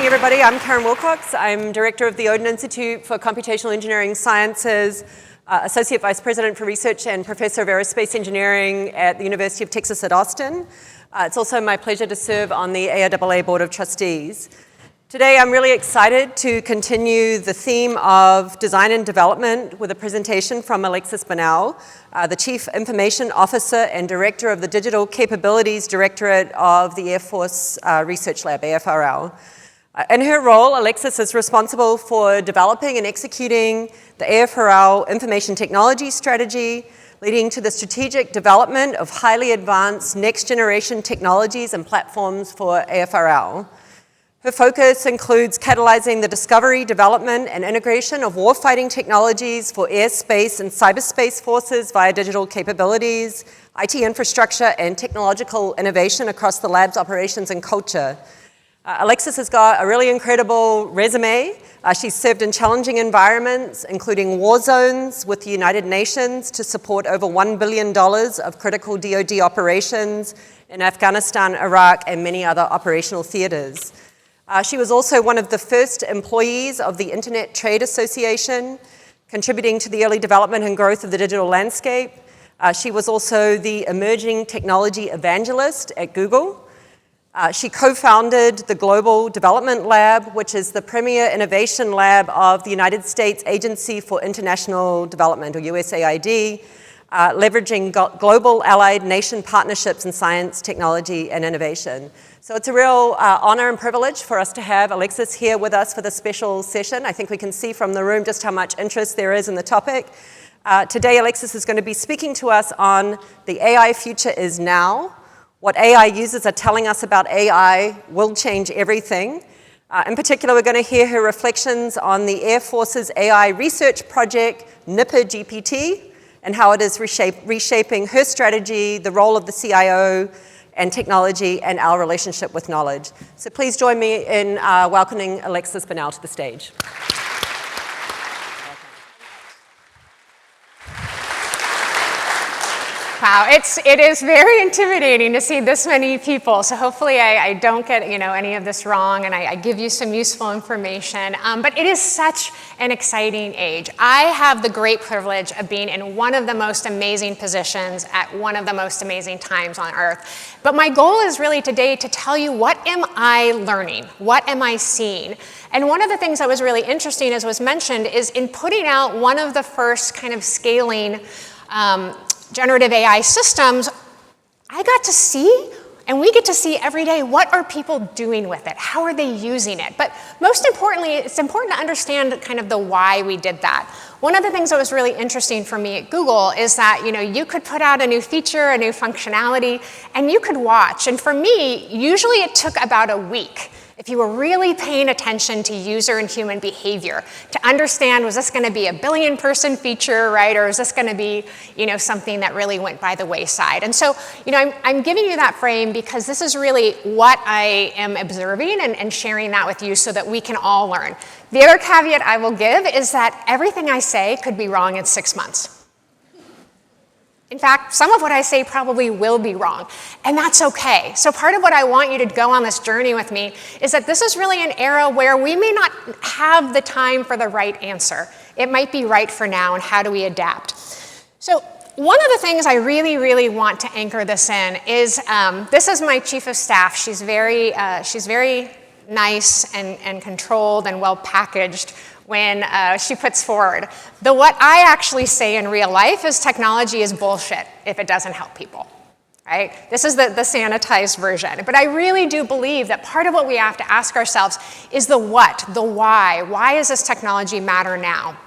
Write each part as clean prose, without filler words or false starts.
everybody. I'm Karen Wilcox. I'm Director of the Odin Institute for Computational Engineering Sciences, Associate Vice President for Research and Professor of Aerospace Engineering at the University of Texas at Austin. It's also my pleasure to serve on the ARRL Board of Trustees. Today, I'm really excited to continue the theme of design and development with a presentation from Alexis Bonnell, the Chief Information Officer and Director of the Digital Capabilities Directorate of the Air Force Research Lab, AFRL. In her role, Alexis is responsible for developing and executing the AFRL Information Technology Strategy, leading to the strategic development of highly advanced next-generation technologies and platforms for AFRL. Her focus includes catalyzing the discovery, development, and integration of warfighting technologies for airspace and cyberspace forces via digital capabilities, IT infrastructure, and technological innovation across the lab's operations and culture. Alexis has got a really incredible resume. She's served in challenging environments, including war zones with the United Nations to support over $1 billion of critical DoD operations in Afghanistan, Iraq, and many other operational theaters. She was also one of the first employees of the Internet Trade Association, contributing to the early development and growth of the digital landscape. She was also the emerging technology evangelist at Google. She co-founded the Global Development Lab, which is the premier innovation lab of the United States Agency for International Development, or USAID, leveraging global allied nation partnerships in science, technology, and innovation. So it's a real honor and privilege for us to have Alexis here with us for this special session. I think we can see from the room just how much interest there is in the topic. Today, Alexis is going to be speaking to us on the AI future is now, what AI users are telling us about AI will change everything. In particular, we're going to hear her reflections on the Air Force's AI Research Project NIPRGPT and how it is reshaping her strategy, the role of the CIO, and technology, and our relationship with knowledge. So please join me in welcoming Alexis Bonnell to the stage. Wow, it is very intimidating to see this many people. So hopefully I don't get any of this wrong, and I give you some useful information. But it is such an exciting age. I have the great privilege of being in one of the most amazing positions at one of the most amazing times on Earth. But my goal is really today to tell you, what am I learning? What am I seeing? And one of the things that was really interesting, as was mentioned, is in putting out one of the first kind of scaling generative AI systems, I got to see, and we get to see every day, what are people doing with it? How are they using it? But most importantly, it's important to understand kind of the why we did that. One of the things that was really interesting for me at Google is that you could put out a new feature, a new functionality, and you could watch. And for me, usually it took about a week, if you were really paying attention to user and human behavior, to understand, was this going to be a billion-person feature, right? Or is this going to be, something that really went by the wayside? And so, I'm giving you that frame because this is really what I am observing and sharing that with you so that we can all learn. The other caveat I will give is that everything I say could be wrong in 6 months. In fact, some of what I say probably will be wrong, and that's okay. So part of what I want you to go on this journey with me is that this is really an era where we may not have the time for the right answer. It might be right for now, and how do we adapt? So one of the things I really, really want to anchor this in is, this is my chief of staff. She's very nice and controlled and well packaged when she puts forward. What I actually say in real life is technology is bullshit if it doesn't help people, right? This is the sanitized version. But I really do believe that part of what we have to ask ourselves is the what, the why. Why does this technology matter now?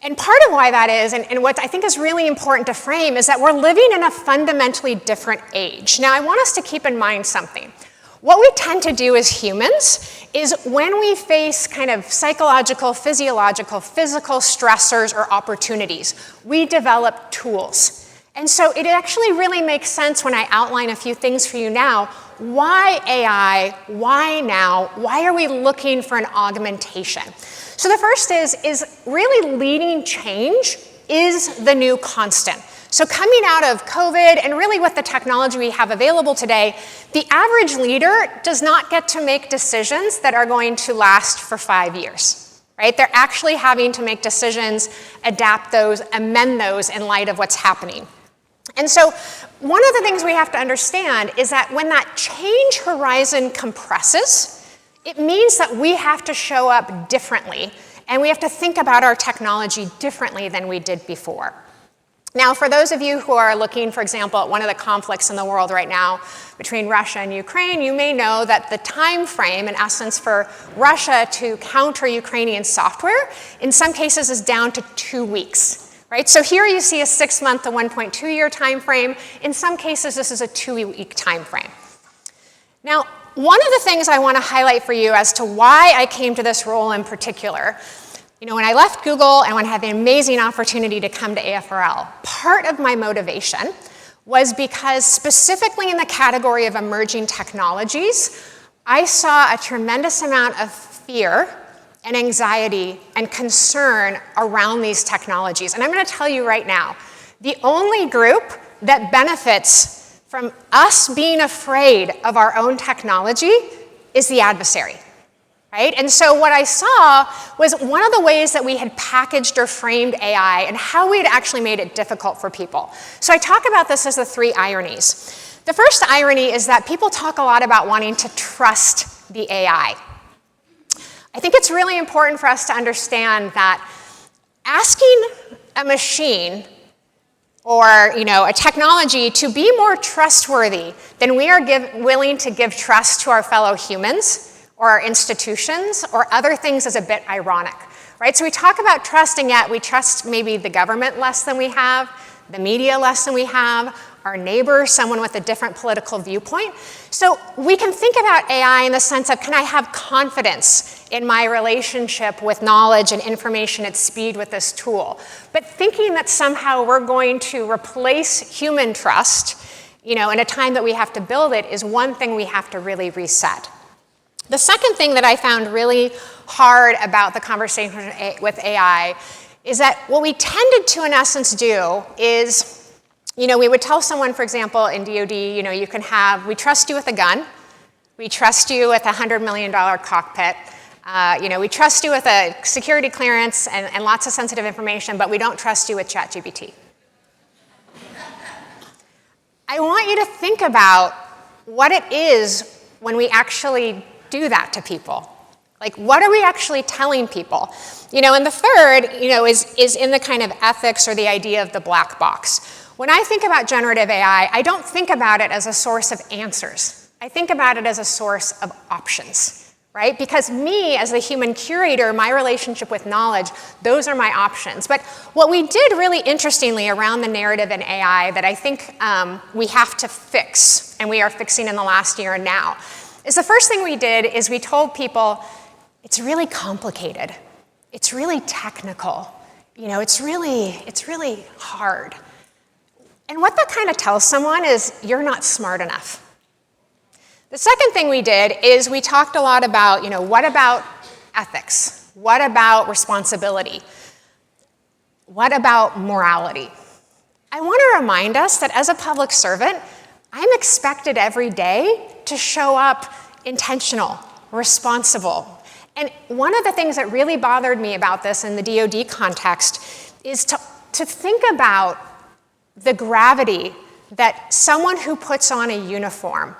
And part of why that is, and what I think is really important to frame, is that we're living in a fundamentally different age. Now, I want us to keep in mind something. What we tend to do as humans is when we face kind of psychological, physiological, physical stressors or opportunities, we develop tools. And so it actually really makes sense when I outline a few things for you now. Why AI? Why now? Why are we looking for an augmentation? So the first is really leading change is the new constant. So coming out of COVID and really with the technology we have available today, the average leader does not get to make decisions that are going to last for 5 years, right? They're actually having to make decisions, adapt those, amend those in light of what's happening. And so one of the things we have to understand is that when that change horizon compresses, it means that we have to show up differently, and we have to think about our technology differently than we did before. Now, for those of you who are looking, for example, at one of the conflicts in the world right now between Russia and Ukraine, you may know that the time frame, in essence, for Russia to counter Ukrainian software, in some cases is down to 2 weeks, right? So here you see a 6-month to 1.2-year time frame. In some cases, this is a 2-week time frame. Now, one of the things I want to highlight for you as to why I came to this role in particular, when I left Google and when I had the amazing opportunity to come to AFRL, part of my motivation was because specifically in the category of emerging technologies, I saw a tremendous amount of fear and anxiety and concern around these technologies. And I'm going to tell you right now, the only group that benefits from us being afraid of our own technology is the adversary. Right? And so what I saw was one of the ways that we had packaged or framed AI and how we had actually made it difficult for people. So I talk about this as the 3 ironies. The first irony is that people talk a lot about wanting to trust the AI. I think it's really important for us to understand that asking a machine or a technology to be more trustworthy than we are willing to give trust to our fellow humans or our institutions, or other things is a bit ironic, right? So we talk about trust, and yet we trust maybe the government less than we have, the media less than we have, our neighbor, someone with a different political viewpoint. So we can think about AI in the sense of, can I have confidence in my relationship with knowledge and information at speed with this tool? But thinking that somehow we're going to replace human trust, in a time that we have to build it, is one thing we have to really reset. The second thing that I found really hard about the conversation with AI is that what we tended to, in essence, do is, we would tell someone, for example, in DoD, we trust you with a gun, we trust you with a $100 million cockpit, we trust you with a security clearance and lots of sensitive information, but we don't trust you with ChatGPT. I want you to think about what it is when we actually do that to people. Like, what are we actually telling people? And the third, is in the kind of ethics or the idea of the black box. When I think about generative AI, I don't think about it as a source of answers. I think about it as a source of options, right? Because me, as the human curator, my relationship with knowledge, those are my options. But what we did really interestingly around the narrative in AI that I think we have to fix, and we are fixing in the last year and now, is the first thing we did is we told people, it's really complicated. It's really technical. It's really hard. And what that kind of tells someone is, you're not smart enough. The second thing we did is we talked a lot about, what about ethics? What about responsibility? What about morality? I want to remind us that as a public servant, I'm expected every day to show up intentional, responsible. And one of the things that really bothered me about this in the DoD context is to think about the gravity that someone who puts on a uniform,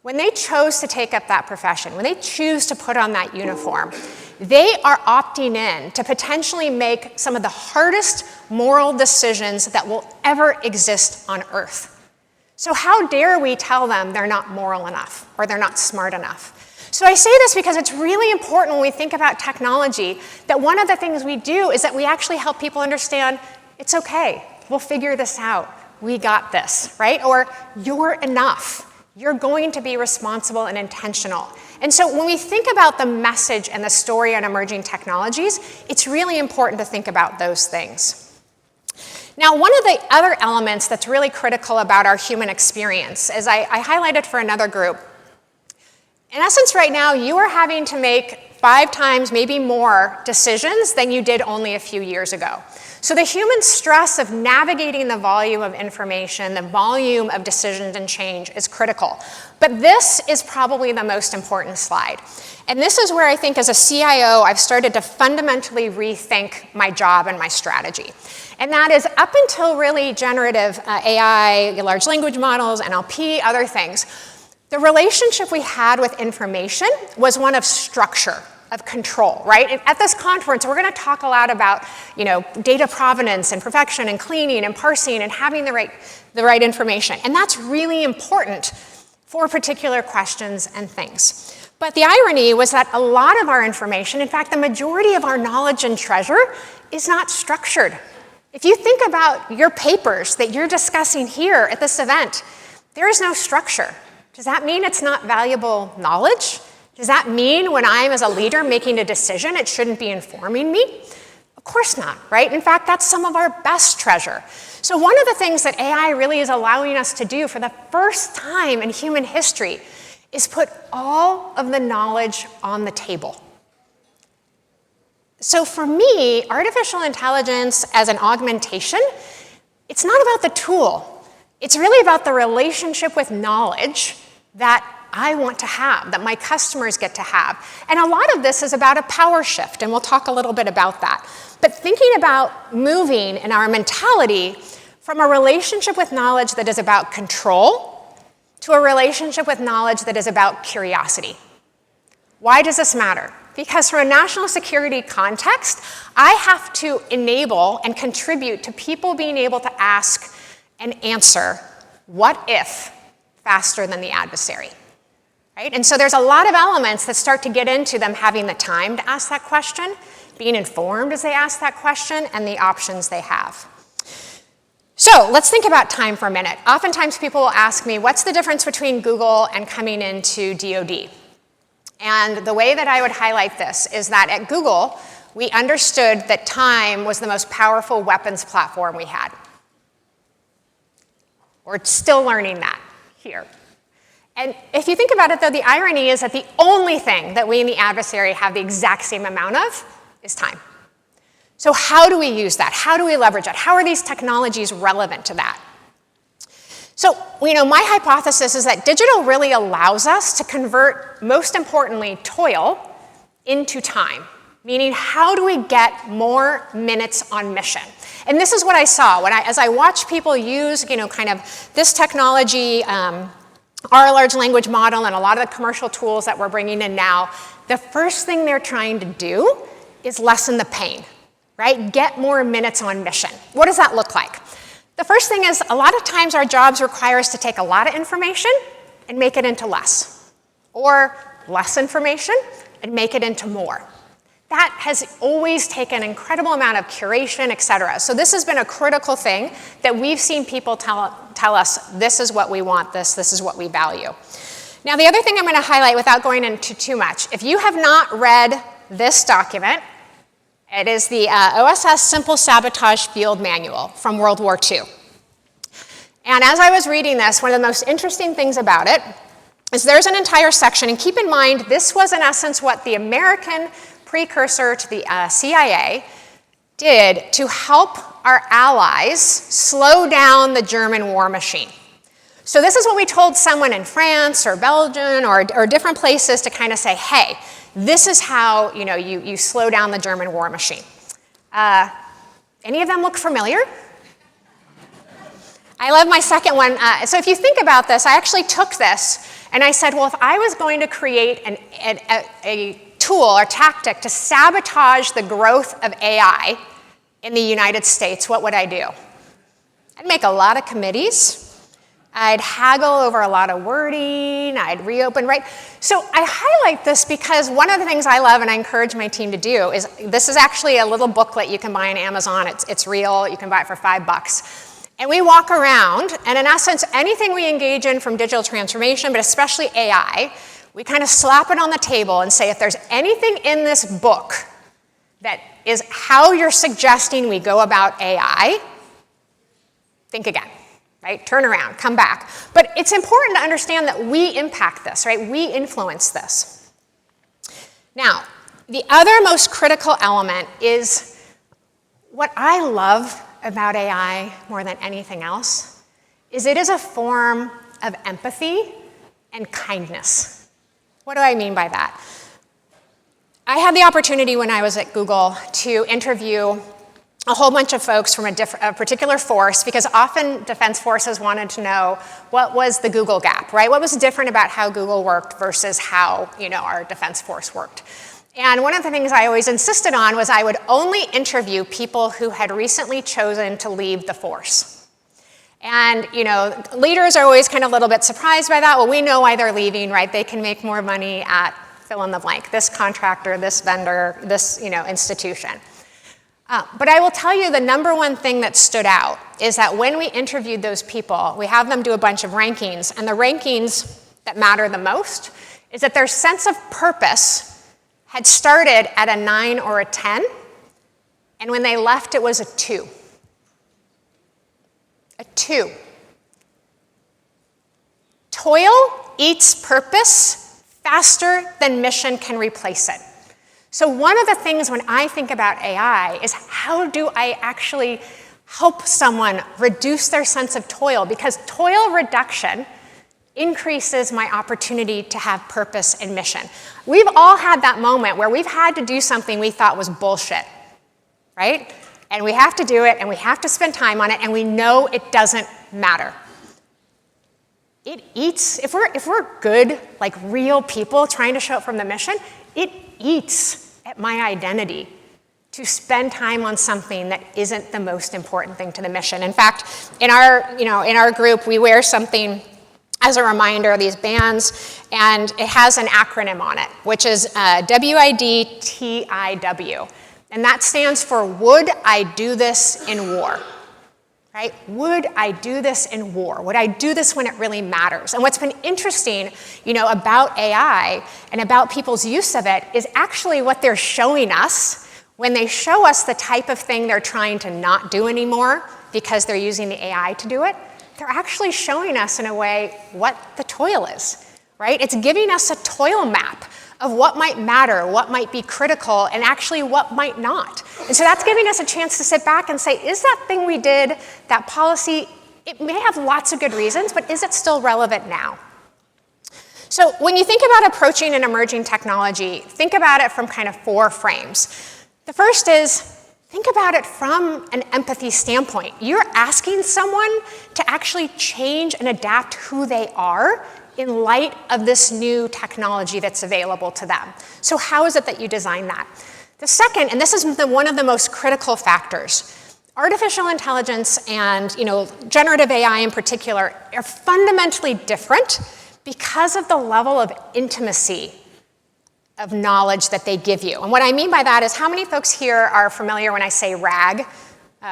when they chose to take up that profession, when they choose to put on that uniform, they are opting in to potentially make some of the hardest moral decisions that will ever exist on Earth. So how dare we tell them they're not moral enough or they're not smart enough? So I say this because it's really important when we think about technology that one of the things we do is that we actually help people understand it's okay, we'll figure this out, we got this, right? Or you're enough, you're going to be responsible and intentional. And so when we think about the message and the story on emerging technologies, it's really important to think about those things. Now, one of the other elements that's really critical about our human experience, as I highlighted for another group, in essence right now, you are having to make 5 times, maybe more, decisions than you did only a few years ago. So the human stress of navigating the volume of information, the volume of decisions and change is critical. But this is probably the most important slide. And this is where I think as a CIO, I've started to fundamentally rethink my job and my strategy. And that is up until really generative AI, large language models, NLP, other things, the relationship we had with information was one of structure, of control, right? And at this conference, we're going to talk a lot about, data provenance and perfection and cleaning and parsing and having the right information. And that's really important for particular questions and things. But the irony was that a lot of our information, in fact, the majority of our knowledge and treasure is not structured. If you think about your papers that you're discussing here at this event, there is no structure. Does that mean it's not valuable knowledge? Does that mean when I'm, as a leader, making a decision, it shouldn't be informing me? Of course not, right? In fact, that's some of our best treasure. So one of the things that AI really is allowing us to do for the first time in human history is put all of the knowledge on the table. So for me, artificial intelligence as an augmentation, it's not about the tool. It's really about the relationship with knowledge that I want to have, that my customers get to have. And a lot of this is about a power shift, and we'll talk a little bit about that. But thinking about moving in our mentality from a relationship with knowledge that is about control to a relationship with knowledge that is about curiosity. Why does this matter? Because from a national security context, I have to enable and contribute to people being able to ask and answer, what if, faster than the adversary. Right? And so there's a lot of elements that start to get into them having the time to ask that question, being informed as they ask that question, and the options they have. So let's think about time for a minute. Oftentimes people will ask me, what's the difference between Google and coming into DoD? And the way that I would highlight this is that at Google, we understood that time was the most powerful weapons platform we had. We're still learning that here. And if you think about it, though, the irony is that the only thing that we and the adversary have the exact same amount of is time. So how do we use that? How do we leverage that? How are these technologies relevant to that? So, my hypothesis is that digital really allows us to convert, most importantly, toil into time. Meaning, how do we get more minutes on mission? And this is what I saw as I watched people use, kind of this technology, our large language model, and a lot of the commercial tools that we're bringing in now. The first thing they're trying to do is lessen the pain, right? Get more minutes on mission. What does that look like? The first thing is, a lot of times our jobs require us to take a lot of information and make it into less, or less information and make it into more. That has always taken an incredible amount of curation, et cetera. So this has been a critical thing that we've seen people tell us, this is what we want, this is what we value. Now, the other thing I'm going to highlight without going into too much, if you have not read this document, it is the OSS Simple Sabotage Field Manual from World War II. And as I was reading this, one of the most interesting things about it is there's an entire section, and keep in mind, this was in essence what the American precursor to the CIA did to help our allies slow down the German war machine. So this is what we told someone in France or Belgium or different places to kind of say, hey, this is how you slow down the German war machine. Any of them look familiar? I love my second one. So if you think about this, I actually took this and I said, well, if I was going to create a tool or tactic to sabotage the growth of AI in the United States, what would I do? I'd make a lot of committees. I'd haggle over a lot of wording. I'd reopen, right? So I highlight this because one of the things I love and I encourage my team to do is, this is actually a little booklet you can buy on Amazon. It's real. You can buy it for $5. And we walk around, and in essence, anything we engage in from digital transformation, but especially AI, we kind of slap it on the table and say, if there's anything in this book that is how you're suggesting we go about AI, think again. Right? Turn around, come back. But it's important to understand that we impact this, right? We influence this. Now, the other most critical element is what I love about AI more than anything else is it is a form of empathy and kindness. What do I mean by that? I had the opportunity when I was at Google to interview a whole bunch of folks from a particular force, because often defense forces wanted to know what was the Google gap, right? What was different about how Google worked versus how, our defense force worked. And one of the things I always insisted on was I would only interview people who had recently chosen to leave the force. And, leaders are always kind of a little bit surprised by that. Well, we know why they're leaving, right? They can make more money at fill in the blank, this contractor, this vendor, this, institution. But I will tell you the number one thing that stood out is that when we interviewed those people, we have them do a bunch of rankings, and the rankings that matter the most is that their sense of purpose had started at a 9 or a 10, and when they left, it was a 2. A 2. Toil eats purpose faster than mission can replace it. So one of the things when I think about AI is how do I actually help someone reduce their sense of toil? Because toil reduction increases my opportunity to have purpose and mission. We've all had that moment where we've had to do something we thought was bullshit, right? And we have to do it, and we have to spend time on it, and we know it doesn't matter. It eats, if we're good, like real people trying to show up from the mission, it eats at my identity to spend time on something that isn't the most important thing to the mission. In fact, in our group, we wear something as a reminder, these bands, and it has an acronym on it, which is WIDTIW. And that stands for Would I Do This in War? Right? Would I do this in war? Would I do this when it really matters? And what's been interesting, about AI and about people's use of it is actually what they're showing us when they show us the type of thing they're trying to not do anymore because they're using the AI to do it. They're actually showing us in a way what the toil is, right? It's giving us a toil map of what might matter, what might be critical, and actually what might not. And so that's giving us a chance to sit back and say, is that thing we did, that policy, it may have lots of good reasons, but is it still relevant now? So when you think about approaching an emerging technology, think about it from kind of 4 frames. The first is, think about it from an empathy standpoint. You're asking someone to actually change and adapt who they are in light of this new technology that's available to them. So how is it that you design that? The second, and this is one of the most critical factors, artificial intelligence and generative AI in particular are fundamentally different because of the level of intimacy of knowledge that they give you. And what I mean by that is how many folks here are familiar when I say RAG,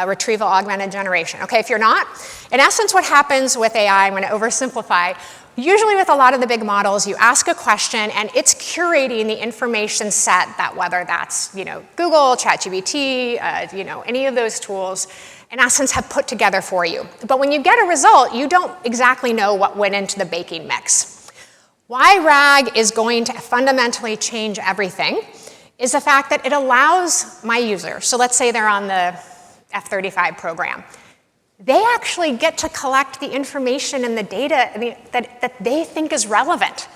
retrieval augmented generation? Okay, if you're not, in essence what happens with AI, I'm going to oversimplify, usually with a lot of the big models, you ask a question and it's curating the information set that whether that's, Google, ChatGPT, any of those tools, in essence have put together for you. But when you get a result, you don't exactly know what went into the baking mix. Why RAG is going to fundamentally change everything is the fact that it allows my user, so let's say they're on the F-35 program, they actually get to collect the information and the data that they think is relevant.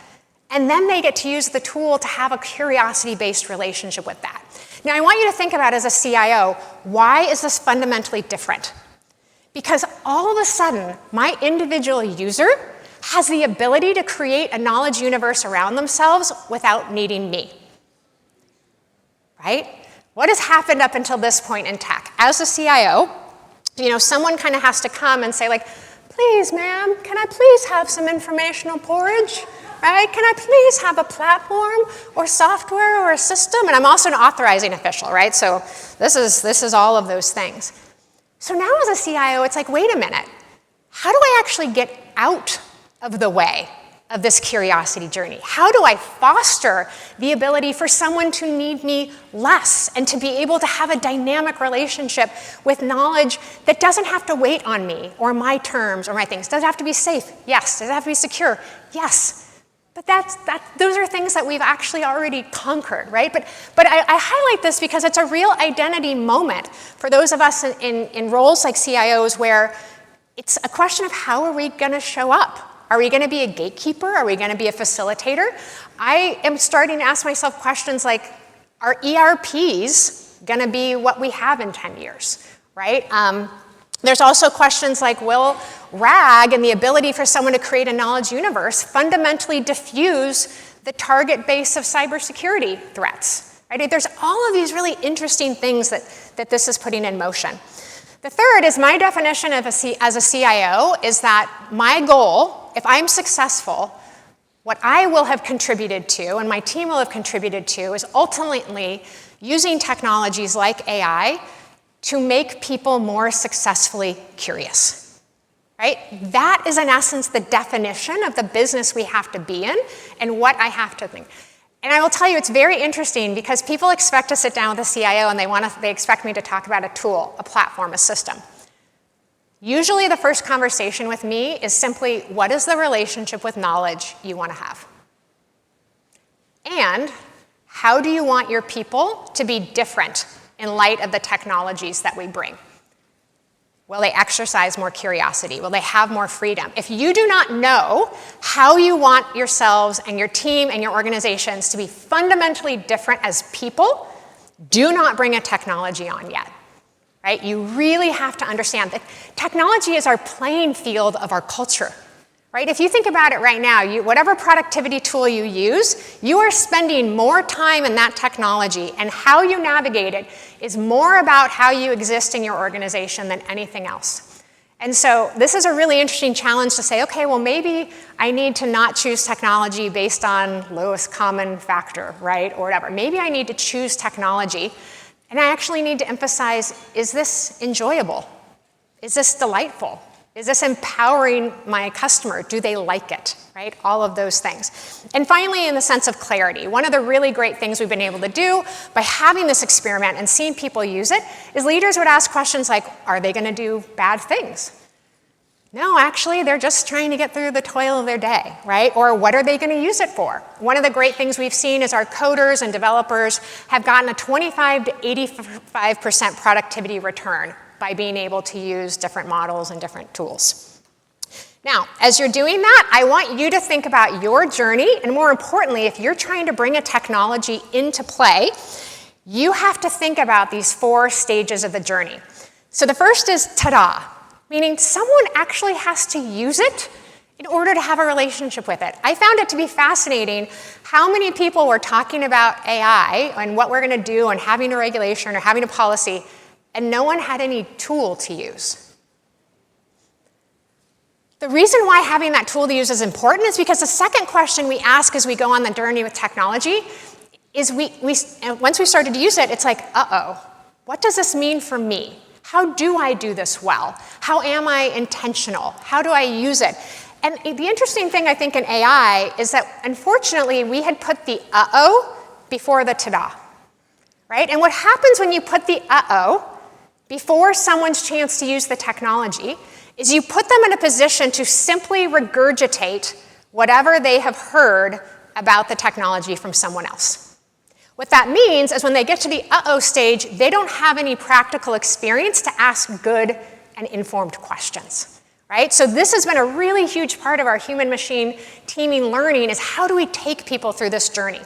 And then they get to use the tool to have a curiosity-based relationship with that. Now, I want you to think about as a CIO, why is this fundamentally different? Because all of a sudden, my individual user has the ability to create a knowledge universe around themselves without needing me. Right? What has happened up until this point in tech? As a CIO, someone kind of has to come and say, like, please, ma'am, can I please have some informational porridge? Right? Can I please have a platform or software or a system? And I'm also an authorizing official, right? So this is all of those things. So now as a CIO, it's like, wait a minute. How do I actually get out of the way of this curiosity journey? How do I foster the ability for someone to need me less and to be able to have a dynamic relationship with knowledge that doesn't have to wait on me or my terms or my things? Does it have to be safe? Yes. Does it have to be secure? Yes. But those are things that we've actually already conquered, right? But I highlight this because it's a real identity moment for those of us in roles like CIOs where it's a question of how are we going to show up? Are we going to be a gatekeeper? Are we going to be a facilitator? I am starting to ask myself questions like, are ERPs going to be what we have in 10 years, right? There's also questions like, will RAG and the ability for someone to create a knowledge universe fundamentally diffuse the target base of cybersecurity threats, right? There's all of these really interesting things that this is putting in motion. The third is my definition of as a CIO is that my goal, if I'm successful, what I will have contributed to and my team will have contributed to is ultimately using technologies like AI to make people more successfully curious, right? That is in essence the definition of the business we have to be in and what I have to think. And I will tell you, it's very interesting because people expect to sit down with a CIO and they expect me to talk about a tool, a platform, a system. Usually the first conversation with me is simply, what is the relationship with knowledge you want to have? And how do you want your people to be different in light of the technologies that we bring? Will they exercise more curiosity? Will they have more freedom? If you do not know how you want yourselves and your team and your organizations to be fundamentally different as people, do not bring a technology on yet, right? You really have to understand that technology is our playing field of our culture, right? If you think about it right now, whatever productivity tool you use, you are spending more time in that technology, and how you navigate it is more about how you exist in your organization than anything else. And so this is a really interesting challenge to say, okay, well, maybe I need to not choose technology based on lowest common factor, right, or whatever. Maybe I need to choose technology, and I actually need to emphasize, is this enjoyable? Is this delightful? Is this empowering my customer? Do they like it, right? All of those things. And finally, in the sense of clarity, one of the really great things we've been able to do by having this experiment and seeing people use it is leaders would ask questions like, are they going to do bad things? No, actually, they're just trying to get through the toil of their day, right? Or what are they going to use it for? One of the great things we've seen is our coders and developers have gotten a 25 to 85% productivity return by being able to use different models and different tools. Now, as you're doing that, I want you to think about your journey, and more importantly, if you're trying to bring a technology into play, you have to think about these 4 stages of the journey. So the first is ta-da, meaning someone actually has to use it in order to have a relationship with it. I found it to be fascinating how many people were talking about AI and what we're going to do and having a regulation or having a policy, and no one had any tool to use. The reason why having that tool to use is important is because the second question we ask as we go on the journey with technology is once we started to use it, it's like, uh-oh, what does this mean for me? How do I do this well? How am I intentional? How do I use it? And the interesting thing, I think, in AI is that, unfortunately, we had put the uh-oh before the ta-da, right? And what happens when you put the uh-oh before someone's chance to use the technology is you put them in a position to simply regurgitate whatever they have heard about the technology from someone else. What that means is when they get to the uh-oh stage, they don't have any practical experience to ask good and informed questions, right? So this has been a really huge part of our human-machine teaming learning is how do we take people through this journey?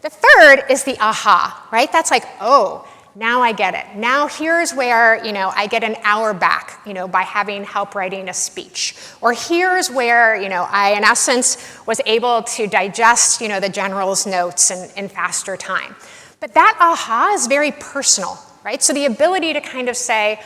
The third is the aha, right? That's like, oh, now I get it. Now here's where, I get an hour back, by having help writing a speech. Or here's where, I, in essence, was able to digest, the general's notes in faster time. But that aha is very personal, right? So the ability to kind of say,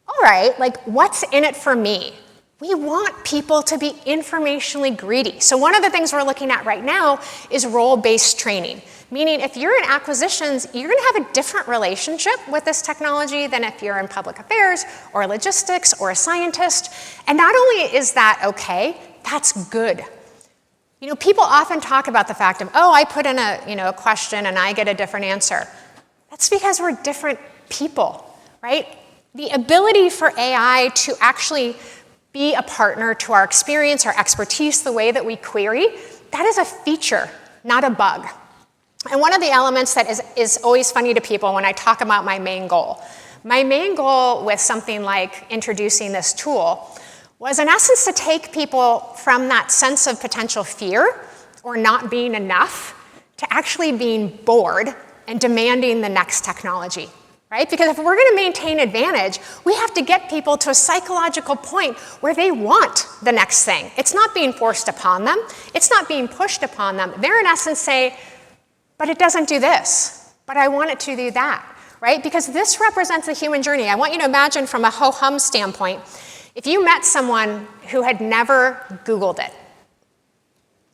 all right, like, what's in it for me? We want people to be informationally greedy. So one of the things we're looking at right now is role-based training. Meaning if you're in acquisitions, you're going to have a different relationship with this technology than if you're in public affairs or logistics or a scientist. And not only is that okay, that's good. People often talk about the fact of, oh, I put in a question and I get a different answer. That's because we're different people, right? The ability for AI to actually be a partner to our experience, our expertise, the way that we query, that is a feature, not a bug. And one of the elements that is always funny to people when I talk about my main goal. My main goal with something like introducing this tool was in essence to take people from that sense of potential fear or not being enough to actually being bored and demanding the next technology, right? Because if we're going to maintain advantage, we have to get people to a psychological point where they want the next thing. It's not being forced upon them. It's not being pushed upon them. They're in essence say, but it doesn't do this, but I want it to do that, right? Because this represents the human journey. I want you to imagine from a ho-hum standpoint, if you met someone who had never Googled it,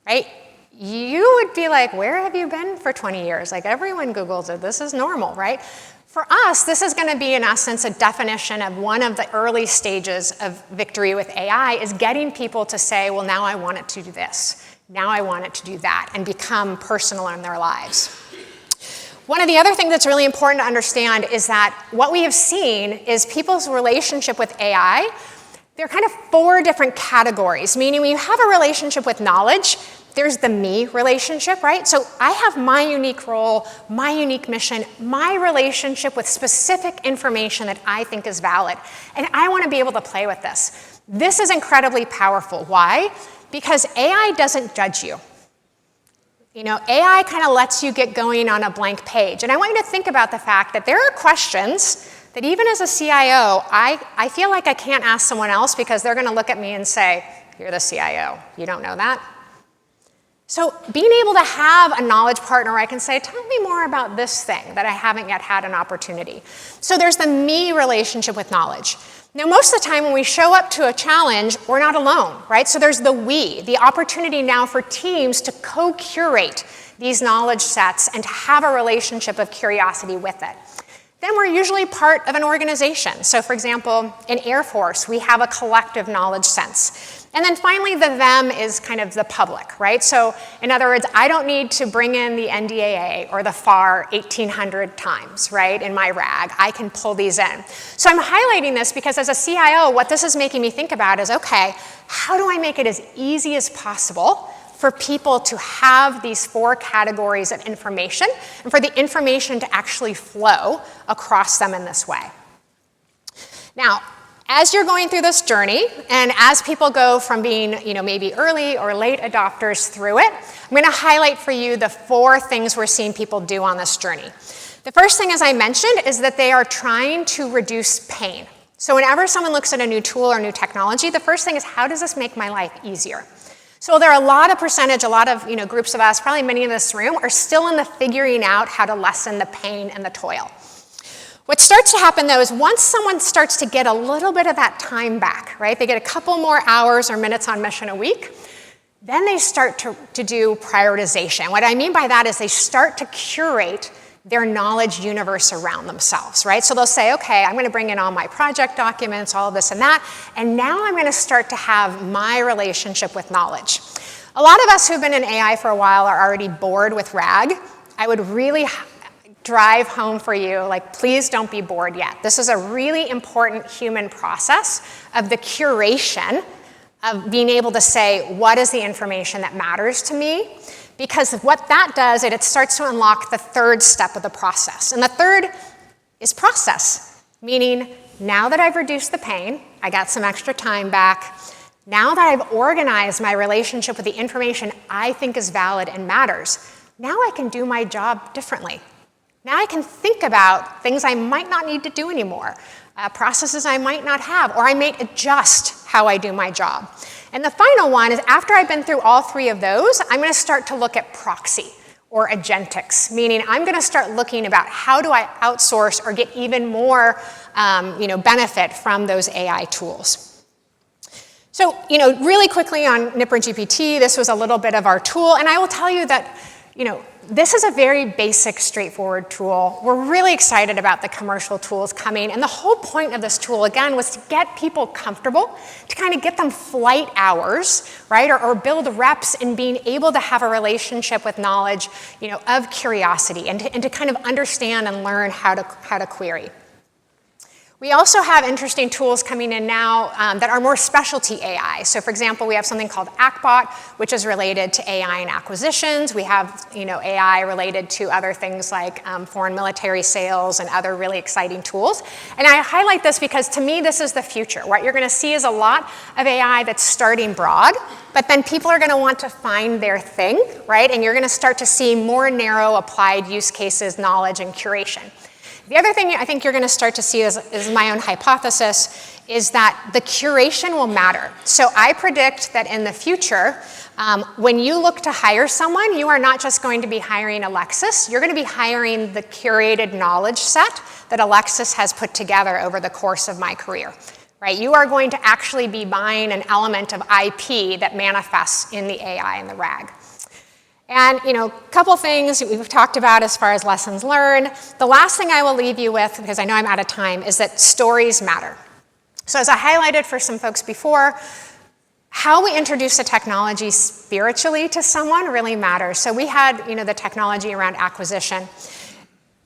right? You would be like, where have you been for 20 years? Like everyone Googles it, this is normal, right? For us, this is gonna be in essence a definition of one of the early stages of victory with AI is getting people to say, well, now I want it to do this. Now I want it to do that and become personal in their lives. One of the other things that's really important to understand is that what we have seen is people's relationship with AI, they're kind of 4 different categories, meaning when you have a relationship with knowledge, there's the me relationship, right? So I have my unique role, my unique mission, my relationship with specific information that I think is valid, and I want to be able to play with this. This is incredibly powerful. Why? Because AI doesn't judge you. You know, AI kind of lets you get going on a blank page. And I want you to think about the fact that there are questions that even as a CIO, I feel like I can't ask someone else because they're going to look at me and say, you're the CIO. You don't know that? So being able to have a knowledge partner where I can say, tell me more about this thing that I haven't yet had an opportunity. So there's the me relationship with knowledge. Now, most of the time when we show up to a challenge, we're not alone, right? So there's the we, the opportunity now for teams to co-curate these knowledge sets and to have a relationship of curiosity with it. Then we're usually part of an organization. So for example, in Air Force, we have a collective knowledge sense. And then finally, the them is kind of the public, right? So in other words, I don't need to bring in the NDAA or the FAR 1,800 times, right, in my RAG. I can pull these in. So I'm highlighting this because as a CIO, what this is making me think about is, okay, how do I make it as easy as possible for people to have these 4 categories of information and for the information to actually flow across them in this way? Now, as you're going through this journey, and as people go from being, maybe early or late adopters through it, I'm going to highlight for you the 4 things we're seeing people do on this journey. The first thing, as I mentioned, is that they are trying to reduce pain. So whenever someone looks at a new tool or new technology, the first thing is, how does this make my life easier? So there are a lot of groups of us, probably many in this room, are still in the figuring out how to lessen the pain and the toil. What starts to happen, though, is once someone starts to get a little bit of that time back, right? They get a couple more hours or minutes on mission a week, then they start to do prioritization. What I mean by that is they start to curate their knowledge universe around themselves, right? So they'll say, okay, I'm going to bring in all my project documents, all of this and that, and now I'm going to start to have my relationship with knowledge. A lot of us who've been in AI for a while are already bored with RAG. I would really drive home for you, like, please don't be bored yet. This is a really important human process of the curation of being able to say, what is the information that matters to me? Because what that does, it starts to unlock the 3rd step of the process. And the 3rd is process, meaning now that I've reduced the pain, I got some extra time back, now that I've organized my relationship with the information I think is valid and matters, now I can do my job differently. Now I can think about things I might not need to do anymore, processes I might not have, or I may adjust how I do my job. And the final one is, after I've been through all 3 of those, I'm going to start to look at proxy or agentics, meaning I'm going to start looking about how do I outsource or get even more benefit from those AI tools. So really quickly on NIPRGPT, this was a little bit of our tool, and I will tell you that this is a very basic, straightforward tool. We're really excited about the commercial tools coming. And the whole point of this tool, again, was to get people comfortable, to kind of get them flight hours, right? Or build reps in being able to have a relationship with knowledge, of curiosity and to kind of understand and learn how to query. We also have interesting tools coming in now that are more specialty AI. So for example, we have something called ACBot, which is related to AI and acquisitions. We have AI related to other things like foreign military sales and other really exciting tools. And I highlight this because to me, this is the future. What you're going to see is a lot of AI that's starting broad, but then people are going to want to find their thing, right? And you're going to start to see more narrow applied use cases, knowledge, and curation. The other thing I think you're going to start to see is my own hypothesis, is that the curation will matter. So I predict that in the future, when you look to hire someone, you are not just going to be hiring Alexis, you're going to be hiring the curated knowledge set that Alexis has put together over the course of my career. Right? You are going to actually be buying an element of IP that manifests in the AI and the RAG. And a couple things we've talked about as far as lessons learned. The last thing I will leave you with, because I know I'm out of time, is that stories matter. So as I highlighted for some folks before, how we introduce the technology spiritually to someone really matters. So we had the technology around acquisition.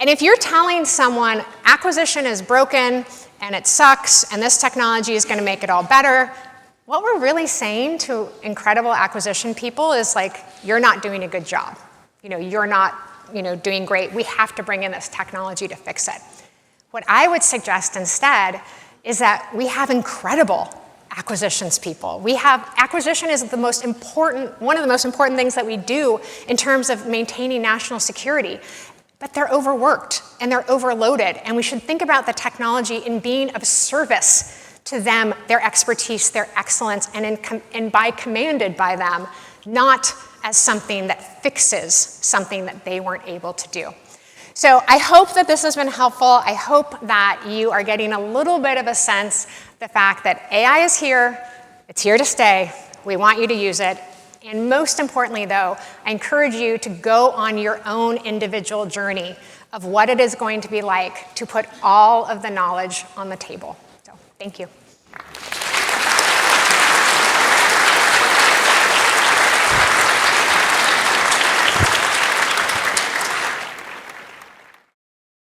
And if you're telling someone acquisition is broken and it sucks and this technology is going to make it all better, what we're really saying to incredible acquisition people is like, you're not doing a good job. You're not doing great. We have to bring in this technology to fix it. What I would suggest instead is that we have incredible acquisitions people. Acquisition is one of the most important things that we do in terms of maintaining national security. But they're overworked and they're overloaded. And we should think about the technology in being of service to them, their expertise, their excellence, and by commanded by them, not as something that fixes something that they weren't able to do. So I hope that this has been helpful. I hope that you are getting a little bit of a sense the fact that AI is here, it's here to stay, we want you to use it. And most importantly, though, I encourage you to go on your own individual journey of what it is going to be like to put all of the knowledge on the table. So, thank you.